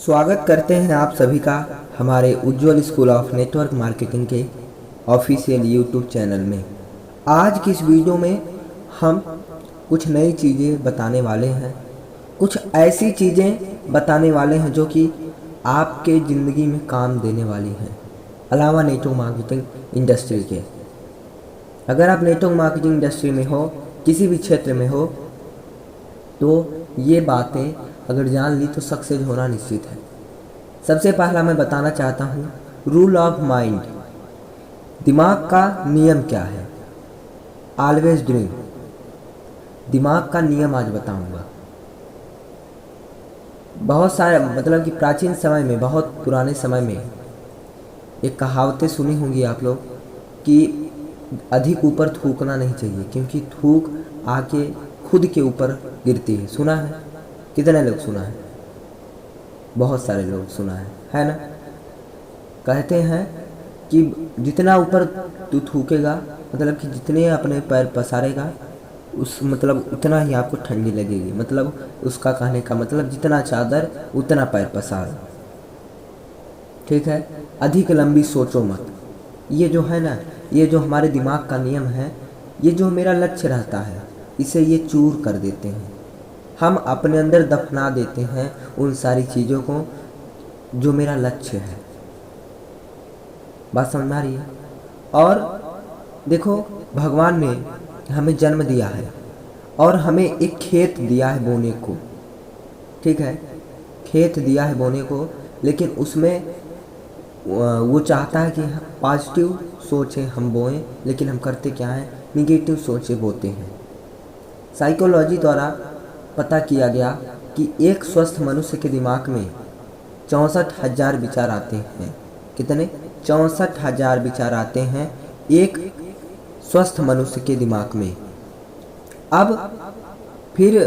स्वागत करते हैं आप सभी का हमारे उज्ज्वल स्कूल ऑफ नेटवर्क मार्केटिंग के ऑफिशियल यूट्यूब चैनल में। आज की इस वीडियो में हम कुछ नई चीज़ें बताने वाले हैं, कुछ ऐसी चीज़ें बताने वाले हैं जो कि आपके ज़िंदगी में काम देने वाली हैं, अलावा नेटवर्क मार्केटिंग इंडस्ट्री के। अगर आप नेटवर्क मार्केटिंग इंडस्ट्री में हो, किसी भी क्षेत्र में हो, तो ये बातें अगर जान ली तो सक्सेस होना निश्चित है। सबसे पहला मैं बताना चाहता हूँ रूल ऑफ माइंड, दिमाग का नियम क्या है। ऑलवेज ड्रीम, दिमाग का नियम आज बताऊंगा। बहुत सारे मतलब कि प्राचीन समय में, बहुत पुराने समय में एक कहावतें सुनी होंगी आप लोग कि अधिक ऊपर थूकना नहीं चाहिए, क्योंकि थूक आके खुद के ऊपर गिरती है। सुना है? कितने लोग सुना है? बहुत सारे लोग सुना है ना। कहते हैं कि जितना ऊपर तू थूकेगा, मतलब कि जितने अपने पैर पसारेगा उस मतलब उतना ही आपको ठंडी लगेगी। मतलब उसका कहने का मतलब जितना चादर उतना पैर पसार, ठीक है। अधिक लंबी सोचो मत। ये जो है ना, ये जो हमारे दिमाग का नियम है, ये जो मेरा लक्ष्य रहता है इसे ये चूर कर देते हैं। हम अपने अंदर दफना देते हैं उन सारी चीज़ों को जो मेरा लक्ष्य है। बात समझ में आ रही है? और देखो, भगवान ने हमें जन्म दिया है और हमें एक खेत दिया है बोने को, ठीक है। खेत दिया है बोने को, लेकिन उसमें वो चाहता है कि पॉजिटिव सोचें हम बोएं, लेकिन हम करते क्या हैं, निगेटिव सोचें बोते हैं। साइकोलॉजी द्वारा पता किया गया कि एक स्वस्थ मनुष्य के दिमाग में 64,000 विचार आते हैं। कितने? 64,000 विचार आते हैं एक स्वस्थ मनुष्य के दिमाग में। अब फिर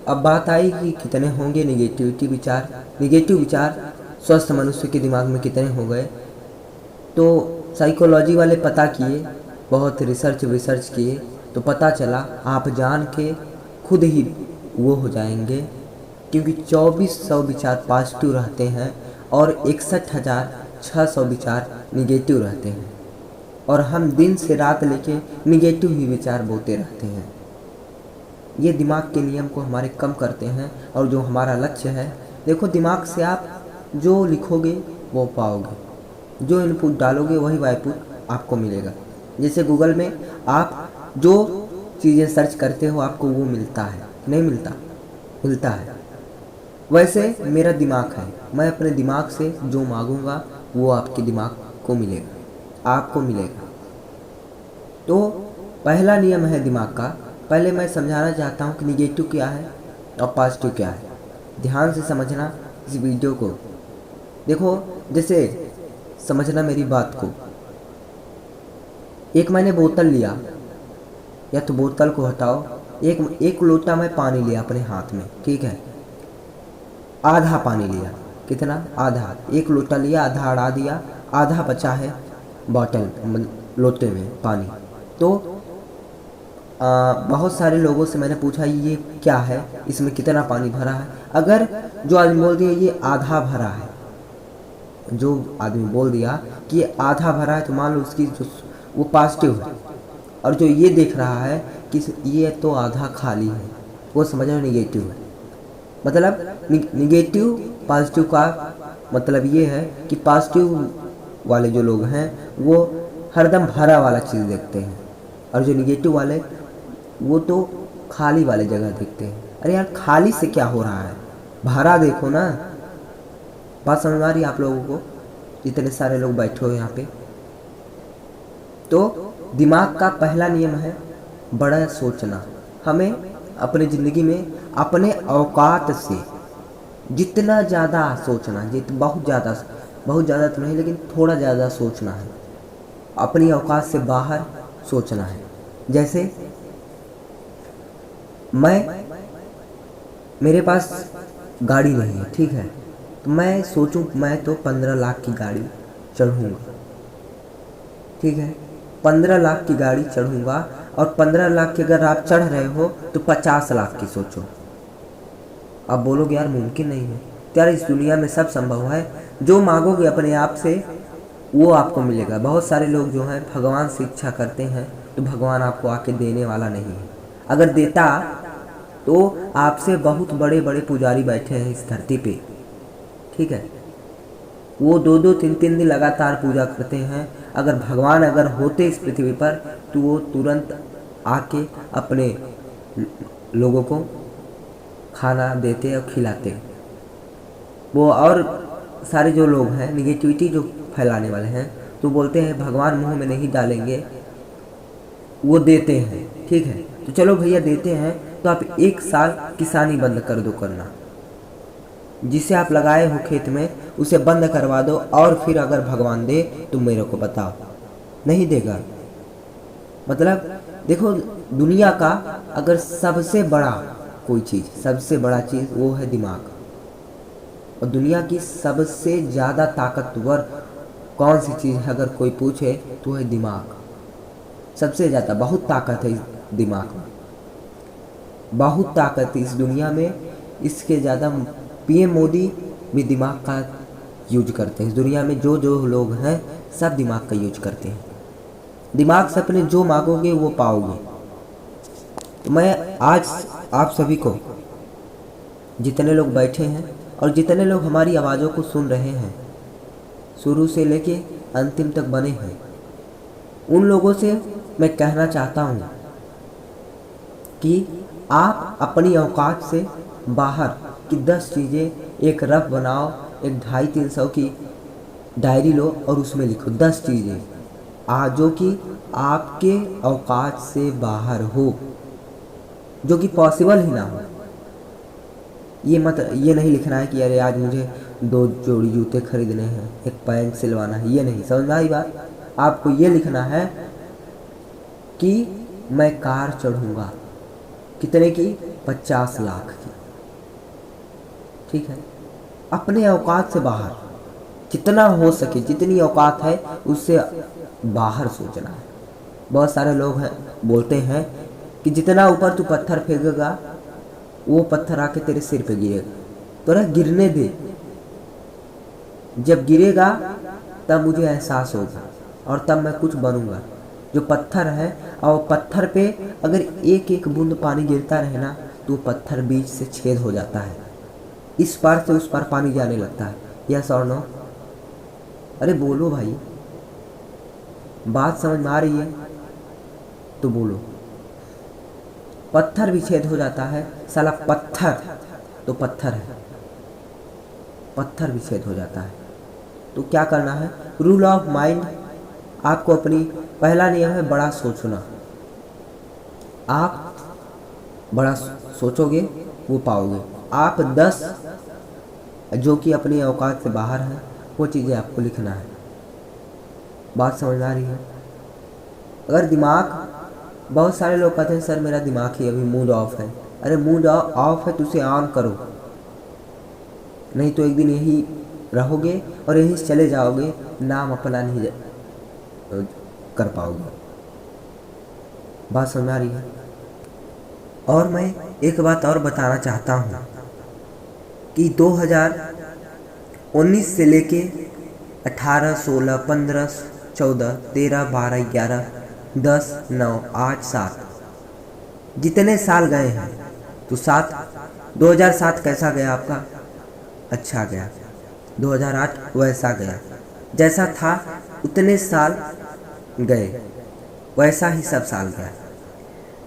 बात आई कि कितने होंगे निगेटिविटी विचार। निगेटिव विचार स्वस्थ मनुष्य के दिमाग में कितने हो गए, तो साइकोलॉजी वाले पता किए, बहुत रिसर्च किए, तो पता चला आप जान के खुद ही वो हो जाएंगे, क्योंकि 2400 विचार पॉजिटिव रहते हैं और 61,600 विचार निगेटिव रहते हैं। और हम दिन से रात लेके निगेटिव ही विचार बोलते रहते हैं। ये दिमाग के नियम को हमारे कम करते हैं। और जो हमारा लक्ष्य है, देखो, दिमाग से आप जो लिखोगे वो पाओगे, जो इनपुट डालोगे वही आउटपुट आपको मिलेगा। जैसे गूगल में आप जो चीज़ें सर्च करते हो आपको वो मिलता है, नहीं मिलता? मिलता है। वैसे मेरा दिमाग है, मैं अपने दिमाग से जो मांगूंगा वो आपके दिमाग को मिलेगा, आपको मिलेगा। तो पहला नियम है दिमाग का। पहले मैं समझाना चाहता हूँ कि निगेटिव क्या है और पॉजिटिव क्या है। ध्यान से समझना इस वीडियो को। देखो, जैसे समझना मेरी बात को। एक मैंने बोतल लिया, या तो बोतल को हटाओ, एक लोटा में पानी लिया अपने हाथ में, ठीक है। आधा पानी लिया, कितना? आधा। एक लोटा लिया, आधा अड़ा दिया, आधा बचा है बॉटल लोटे में पानी। तो बहुत सारे लोगों से मैंने पूछा ये क्या है, इसमें कितना पानी भरा है। अगर जो आदमी बोल दिया ये आधा भरा है, जो आदमी बोल दिया कि ये आधा भरा है, तो मान लो उसकी जो वो पॉजिटिव है। और जो ये देख रहा है कि ये तो आधा खाली है, वो समझ रहे निगेटिव है। मतलब निगेटिव पॉजिटिव का मतलब ये है कि पॉजिटिव वाले जो लोग हैं वो हरदम भरा वाला चीज़ देखते हैं, और जो निगेटिव वाले वो तो खाली वाले जगह देखते हैं। अरे यार, खाली से क्या हो रहा है, भरा देखो ना। बात समझ आ रही है आप लोगों को? इतने सारे लोग बैठे हो यहाँ पे। तो दिमाग का पहला नियम है बड़ा सोचना। हमें अपनी ज़िंदगी में अपने औकात से जितना ज़्यादा सोचना, बहुत ज़्यादा तो नहीं, लेकिन थोड़ा ज़्यादा सोचना है। अपनी औकात से बाहर सोचना है। जैसे मेरे पास गाड़ी नहीं है, ठीक है, तो मैं सोचूं मैं तो 15 लाख की गाड़ी चढ़ूँगा, ठीक है। 15 लाख की गाड़ी चढ़ूँगा, और 15 लाख की अगर आप चढ़ रहे हो तो 50 लाख की सोचो। आप बोलोगे यार मुमकिन नहीं है, तेरा इस दुनिया में सब संभव है। जो मांगोगे अपने आप से वो आपको मिलेगा। बहुत सारे लोग जो हैं भगवान से इच्छा करते हैं तो भगवान आपको आके देने वाला नहीं है। अगर देता तो आपसे बहुत बड़े बड़े पुजारी बैठे हैं इस धरती पे, ठीक है, वो 2-2 3-3 दिन लगातार पूजा करते हैं। अगर भगवान अगर होते इस पृथ्वी पर तो वो तुरंत आके अपने लोगों को खाना देते और खिलाते। वो और सारे जो लोग हैं निगेटिविटी जो फैलाने वाले हैं तो बोलते हैं भगवान मुंह में नहीं डालेंगे, वो देते हैं, ठीक है। तो चलो भैया देते हैं तो आप 1 साल किसानी बंद कर दो करना, जिसे आप लगाए हो खेत में उसे बंद करवा दो, और फिर अगर भगवान दे तो मेरे को बताओ। नहीं देगा। मतलब देखो, दुनिया का अगर सबसे बड़ा कोई चीज़, सबसे बड़ा चीज़ वो है दिमाग। और दुनिया की सबसे ज़्यादा ताकतवर कौन सी चीज़ है अगर कोई पूछे तो है दिमाग। सबसे ज़्यादा, बहुत ताकत है इस दिमाग में, बहुत ताकत है इस दुनिया में। इसके ज़्यादा पीएम मोदी भी दिमाग का यूज करते हैं। इस दुनिया में जो जो लोग हैं सब दिमाग का यूज करते हैं। दिमाग से अपने जो मांगोगे वो पाओगे। तो मैं आज आप सभी को, जितने लोग बैठे हैं और जितने लोग हमारी आवाज़ों को सुन रहे हैं, शुरू से लेके अंतिम तक बने हैं, उन लोगों से मैं कहना चाहता हूँ कि आप अपनी औकात से बाहर की 10 चीज़ें एक रफ बनाओ, एक 250-300 की डायरी लो और उसमें लिखो 10 चीज़ें जो कि आपके औकात से बाहर हो, जो कि पॉसिबल ही ना हो। ये नहीं लिखना है कि अरे आज मुझे 2 जोड़ी जूते खरीदने हैं, एक पैंट सिलवाना है, ये नहीं। समझ में आई बात? आपको ये लिखना है कि मैं कार चढ़ूँगा, कितने की? 50 लाख की, ठीक है। अपने औकात से बाहर जितना हो सके, जितनी औकात है उससे बाहर सोचना है। बहुत सारे लोग हैं बोलते हैं कि जितना ऊपर तू पत्थर फेंकेगा वो पत्थर आके तेरे सिर पे गिरेगा, तो ना गिरने दे। जब गिरेगा तब मुझे एहसास होगा और तब मैं कुछ बनूंगा। जो पत्थर है और पत्थर पे अगर एक एक बूंद पानी गिरता रहे ना तो पत्थर बीच से छेद हो जाता है, इस पार से उस पार पानी जाने लगता है। यस और नो? अरे बोलो भाई, बात समझ में आ रही है तो बोलो। पत्थर भी छेद हो जाता है, साला पत्थर तो पत्थर है, पत्थर भी छेद हो जाता है। तो क्या करना है? Rule of mind. आपको अपनी पहला नियम है बड़ा सोचना। आप बड़ा सोचोगे वो पाओगे। आप 10 जो कि अपनी औकात से बाहर है वो चीज़ें आपको लिखना है। बात समझ आ रही है? अगर दिमाग, बहुत सारे लोग कहते हैं सर मेरा दिमाग ही अभी मूड ऑफ है। अरे मूड ऑफ है तो उसे ऑन करो, नहीं तो एक दिन यही रहोगे और यही चले जाओगे, नाम अपना नहीं कर पाओगे। बात समझ आ रही है? और मैं एक बात और बताना चाहता हूँ कि 2019 से लेके 18, 16, 15, 14, 13, 12, 11, 10, 9, 8, 7 जितने साल गए हैं तो 2007 कैसा गया आपका? अच्छा गया। 2008 वैसा गया, जैसा था उतने साल गए, वैसा ही सब साल गया।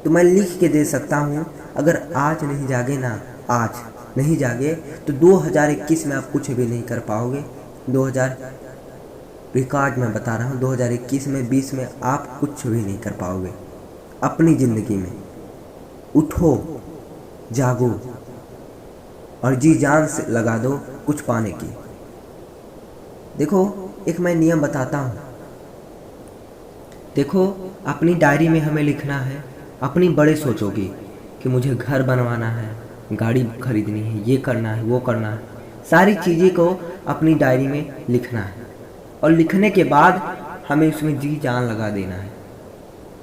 तो मैं लिख के दे सकता हूँ, अगर आज नहीं जागे ना, आज नहीं जागे तो 2021 में आप कुछ भी नहीं कर पाओगे। 2000 रिकॉर्ड में बता रहा हूँ, 2021 में 20 में आप कुछ भी नहीं कर पाओगे अपनी ज़िंदगी में। उठो, जागो और जी जान से लगा दो कुछ पाने की। देखो एक मैं नियम बताता हूँ। देखो अपनी डायरी में हमें लिखना है, अपनी बड़े सोचोगे कि मुझे घर बनवाना है, गाड़ी खरीदनी है, ये करना है, वो करना है, सारी चीज़ें को अपनी डायरी में लिखना है। और लिखने के बाद हमें उसमें जी जान लगा देना है।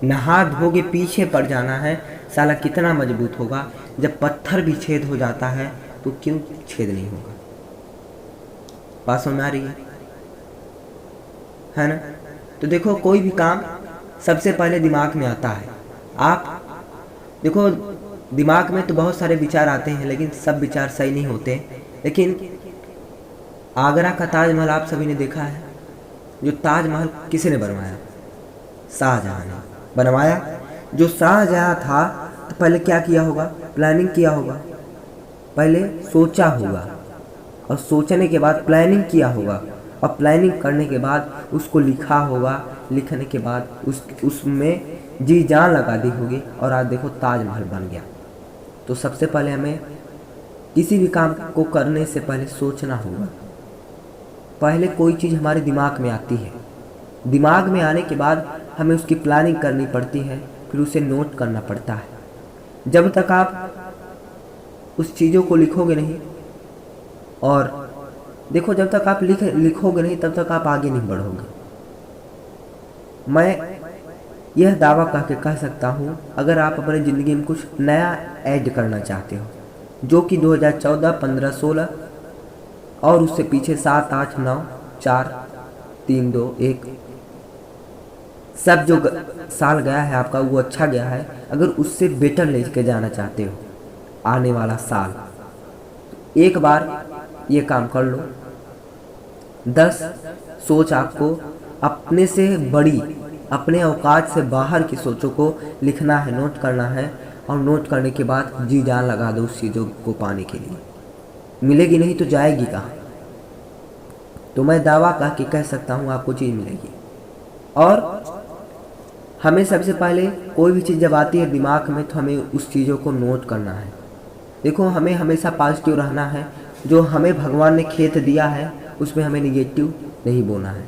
नहा धो के पीछे पड़ जाना है। साला कितना मजबूत होगा। जब पत्थर भी छेद हो जाता है तो क्यों छेद नहीं होगा? बात समझ में आ रही है ना। तो देखो कोई भी काम सबसे पहले दिमाग में आता है। आप देखो दिमाग में तो बहुत सारे विचार आते हैं, लेकिन सब विचार सही नहीं होते। लेकिन आगरा का ताजमहल आप सभी ने देखा है। जो ताजमहल किसी ने बनवाया? शाहजहां ने बनवाया। जो शाहजहां था तो पहले क्या किया होगा? प्लानिंग किया होगा। पहले सोचा होगा और सोचने के बाद प्लानिंग किया होगा और प्लानिंग करने के बाद उसको लिखा होगा। लिखने के बाद उसमें जी जान लगा दी होगी और आज देखो ताजमहल बन गया। तो सबसे पहले हमें किसी भी काम को करने से पहले सोचना होगा। पहले कोई चीज़ हमारे दिमाग में आती है, दिमाग में आने के बाद हमें उसकी प्लानिंग करनी पड़ती है, फिर उसे नोट करना पड़ता है। जब तक आप उस चीज़ों को लिखोगे नहीं, और देखो जब तक आप लिखोगे नहीं तब तक आप आगे नहीं बढ़ोगे। मैं यह दावा करके कह सकता हूँ, अगर आप अपनी ज़िंदगी में कुछ नया ऐड करना चाहते हो, जो कि 2014, 15, 16 और उससे पीछे 7, 8, 9, 4, 3, 2, 1 सब जो साल गया है आपका वो अच्छा गया है। अगर उससे बेटर लेके जाना चाहते हो आने वाला साल, तो एक बार ये काम कर लो। 10 सोच आपको अपने से बड़ी, अपने औकात से बाहर की सोचों को लिखना है, नोट करना है। और नोट करने के बाद जी जान लगा दो उस चीज़ों को पाने के लिए। मिलेगी नहीं तो जाएगी कहाँ? तो मैं दावा करके कह सकता हूँ आपको चीज़ मिलेगी। और हमें सबसे पहले कोई भी चीज़ जब आती है दिमाग में तो हमें उस चीज़ों को नोट करना है। देखो हमें हमेशा पॉजिटिव रहना है। जो हमें भगवान ने खेत दिया है उसमें हमें निगेटिव नहीं बोना है,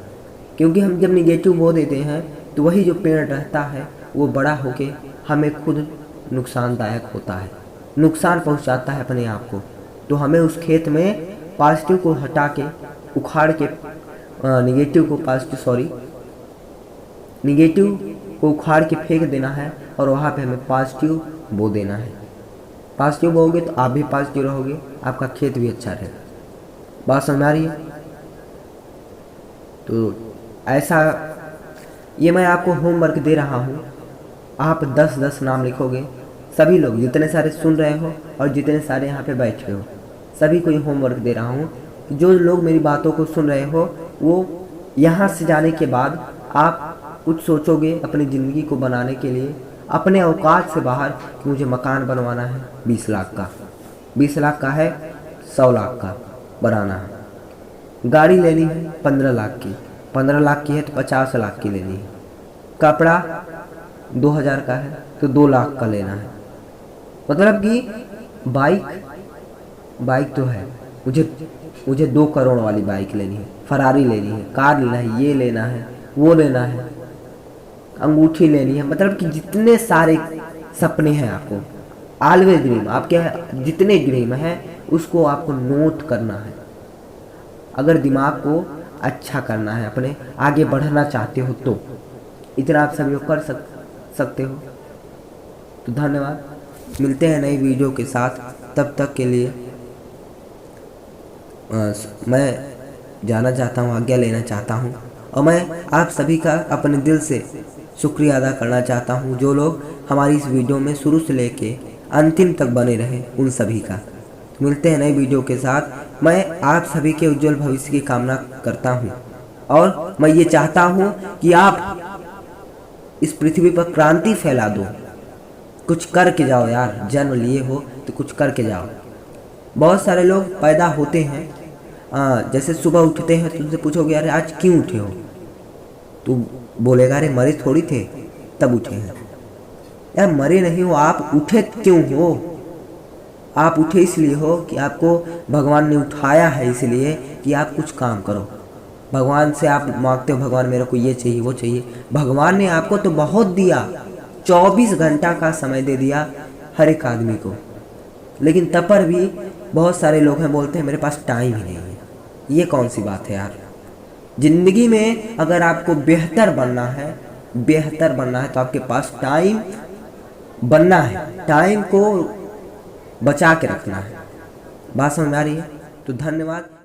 क्योंकि हम जब निगेटिव बो देते हैं तो वही जो पेड़ रहता है वो बड़ा होके हमें खुद नुकसानदायक होता है, नुकसान पहुंचाता है अपने आप को। तो हमें उस खेत में पॉजिटिव को हटा के, उखाड़ के निगेटिव को उखाड़ के फेंक देना है और वहाँ पे हमें पॉजिटिव बो देना है। पॉजिटिव बोओगे तो आप भी पॉजिटिव रहोगे, आपका खेत भी अच्छा रहेगा। बात समझ में आ रही है? तो ऐसा ये मैं आपको होमवर्क दे रहा हूँ। आप 10-10 नाम लिखोगे। सभी लोग जितने सारे सुन रहे हो और जितने सारे यहाँ पे बैठे हो, सभी को ये होमवर्क दे रहा हूँ। जो लोग मेरी बातों को सुन रहे हो वो यहाँ से जाने के बाद आप कुछ सोचोगे अपनी ज़िंदगी को बनाने के लिए, अपने औकात से बाहर कि मुझे मकान बनवाना है 20 लाख का, 20 लाख का है 100 लाख का बनाना है, गाड़ी लेनी है 15 लाख की, 15 लाख की है तो 50 लाख की लेनी है, कपड़ा 2000 का है तो 2 लाख का लेना है। मतलब कि बाइक तो है, मुझे 2 करोड़ वाली बाइक लेनी है, फरारी लेनी है, कार लेना है, ये लेना है, वो लेना है, अंगूठी लेनी है। मतलब कि जितने सारे सपने हैं आपको, ऑलवेज ड्रीम, आपके जितने ड्रीम हैं उसको आपको नोट करना है। अगर दिमाग को अच्छा करना है, अपने आगे बढ़ना चाहते हो तो इतना आप सभी कर सकते हो। तो धन्यवाद, मिलते हैं नई वीडियो के साथ। तब तक के लिए मैं जाना चाहता हूँ, आज्ञा लेना चाहता हूँ। और मैं आप सभी का अपने दिल से शुक्रिया अदा करना चाहता हूँ, जो लोग हमारी इस वीडियो में शुरू से लेके अंतिम तक बने रहे, उन सभी का। मिलते हैं नई वीडियो के साथ। मैं आप सभी के उज्जवल भविष्य की कामना करता हूँ और मैं ये चाहता हूँ कि आप इस पृथ्वी पर क्रांति फैला दो। कुछ करके जाओ यार, जन्म लिए हो तो कुछ करके जाओ। बहुत सारे लोग पैदा होते हैं, जैसे सुबह उठते हैं तो तुमसे पूछोगे यार आज क्यों उठे हो, तो बोलेगा अरे मरे थोड़ी थे तब उठे हैं। यार मरे नहीं हो, आप उठे क्यों हो? आप उठे इसलिए हो कि आपको भगवान ने उठाया है, इसलिए कि आप कुछ काम करो। भगवान से आप मांगते हो भगवान मेरे को ये चाहिए वो चाहिए, भगवान ने आपको तो बहुत दिया, 24 घंटा का समय दे दिया हर एक आदमी को। लेकिन तब पर भी बहुत सारे लोग हैं बोलते हैं मेरे पास टाइम ही नहीं है। ये कौन सी बात है यार? ज़िंदगी में अगर आपको बेहतर बनना है तो आपके पास टाइम बनना है, टाइम को बचा के रखना है। बात समझ आ रही है? तो धन्यवाद।